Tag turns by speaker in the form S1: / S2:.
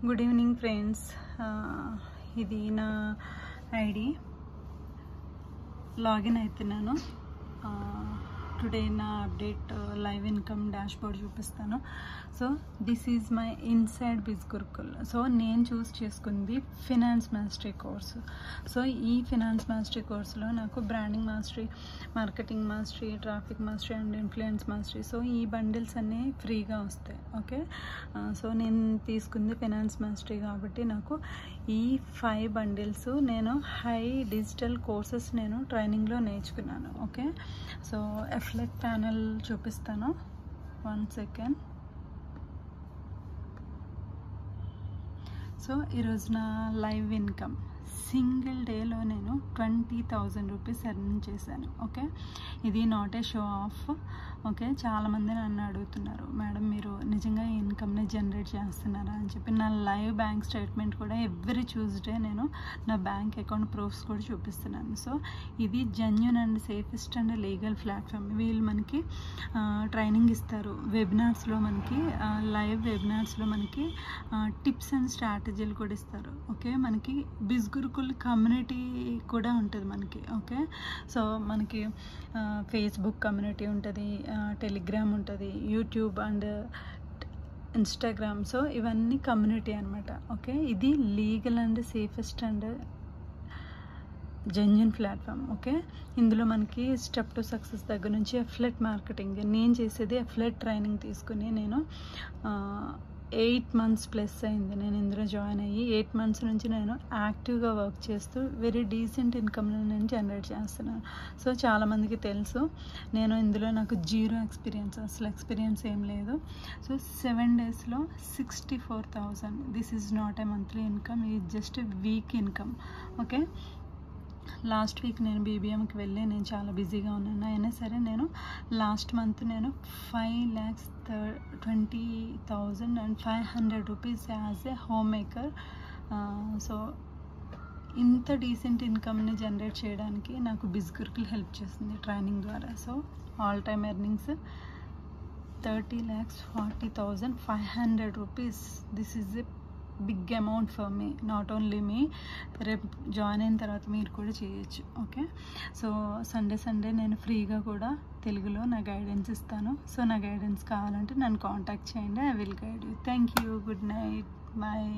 S1: Good evening friends. ఇది నా ID. Login అవుతున్నాను. టుడే నా update live income dashboard చూపిస్తాను. So this is my Inside Biz Gurukul. So నేను చూస్ చేసుకుంది ఫినాన్స్ మాస్టరీ కోర్సు. సో ఈ ఫినాన్స్ మాస్టరీ కోర్సులో నాకు branding mastery, marketing mastery, traffic mastery and influence mastery, so ఈ bundles అన్నీ ఫ్రీగా వస్తాయి. ఓకే, సో నేను తీసుకుంది ఫినాన్స్ మాస్టరీ కాబట్టి నాకు ఈ 5 బండిల్స్ నేను హై డిజిటల్ కోర్సెస్ నేను ట్రైనింగ్లో నేర్చుకున్నాను. ఓకే, సో ఎఫ్లెట్ ప్యానెల్ చూపిస్తాను. 1 సెకండ్. సో ఈరోజు నా లైవ్ ఇన్కమ్ సింగిల్ డేలో నేను 20,000 రూపీస్ ఎర్న్ చేశాను. ఓకే, ఇది not a show off. Okay, చాలామంది నన్ను అడుగుతున్నారు, మేడం మీరు నిజంగా ఈ ఇన్కమ్ని జనరేట్ చేస్తున్నారా అని చెప్పి. నా లైవ్ బ్యాంక్ స్టేట్మెంట్ కూడా ఎవ్రీ ట్యూస్డే నేను నా బ్యాంక్ అకౌంట్ ప్రూఫ్స్ కూడా చూపిస్తున్నాను. సో ఇది genuine and safest and legal platform. వీళ్ళు మనకి ట్రైనింగ్ ఇస్తారు, వెబినార్స్లో మనకి లైవ్ వెబినార్స్లో మనకి టిప్స్ అండ్ స్ట్రాటజీలు కూడా ఇస్తారు. ఓకే, మనకి బిజ్ గురుకుల్ కమ్యూనిటీ కూడా ఉంటుంది మనకి. ఓకే, సో మనకి ఫేస్బుక్ కమ్యూనిటీ ఉంటుంది, టెలిగ్రామ్ ఉంటుంది, యూట్యూబ్ అండ్ ఇన్స్టాగ్రామ్. సో ఇవన్నీ కమ్యూనిటీ అనమాట. ఓకే, ఇది legal and safest and genuine platform. Okay, ఇందులో మనకి స్టెప్ టు సక్సెస్ దగ్గర నుంచి ఎఫ్లెట్ మార్కెటింగ్, నేను చేసేది ఎఫ్లెట్ ట్రైనింగ్ తీసుకుని నేను 8 months ప్లస్ అయింది నేను ఇందులో జాయిన్ అయ్యి. 8 months నుంచి నేను యాక్టివ్గా వర్క్ చేస్తూ వెరీ డీసెంట్ ఇన్కమ్ని నేను జనరేట్ చేస్తున్నాను. సో చాలామందికి తెలుసు నేను ఇందులో నాకు జీరో ఎక్స్పీరియన్స్, అసలు ఎక్స్పీరియన్స్ ఏం లేదు. సో 7 daysలో 64,000. This is not a monthly income, ఇది just week income. Okay, last week నేను బీబీఎంకి వెళ్ళి నేను చాలా బిజీగా ఉన్నాను. అయినా సరే నేను లాస్ట్ మంత్ నేను 5,20,500 rupees as a home maker. So ఇంత డీసెంట్ ఇన్కమ్ని జనరేట్ చేయడానికి నాకు బిజ్ గురుకుల్ హెల్ప్ చేస్తుంది ట్రైనింగ్ ద్వారా. So all time earnings 30,40,500 rupees. This is a big amount for me, not only me. రేపు జాయిన్ అయిన తర్వాత మీరు కూడా చేయొచ్చు. ఓకే, సో సండే నేను ఫ్రీగా కూడా తెలుగులో నా గైడెన్స్ ఇస్తాను. సో నా గైడెన్స్ కావాలంటే నన్ను కాంటాక్ట్ చేయండి, I will guide you. Thank you, good night, bye.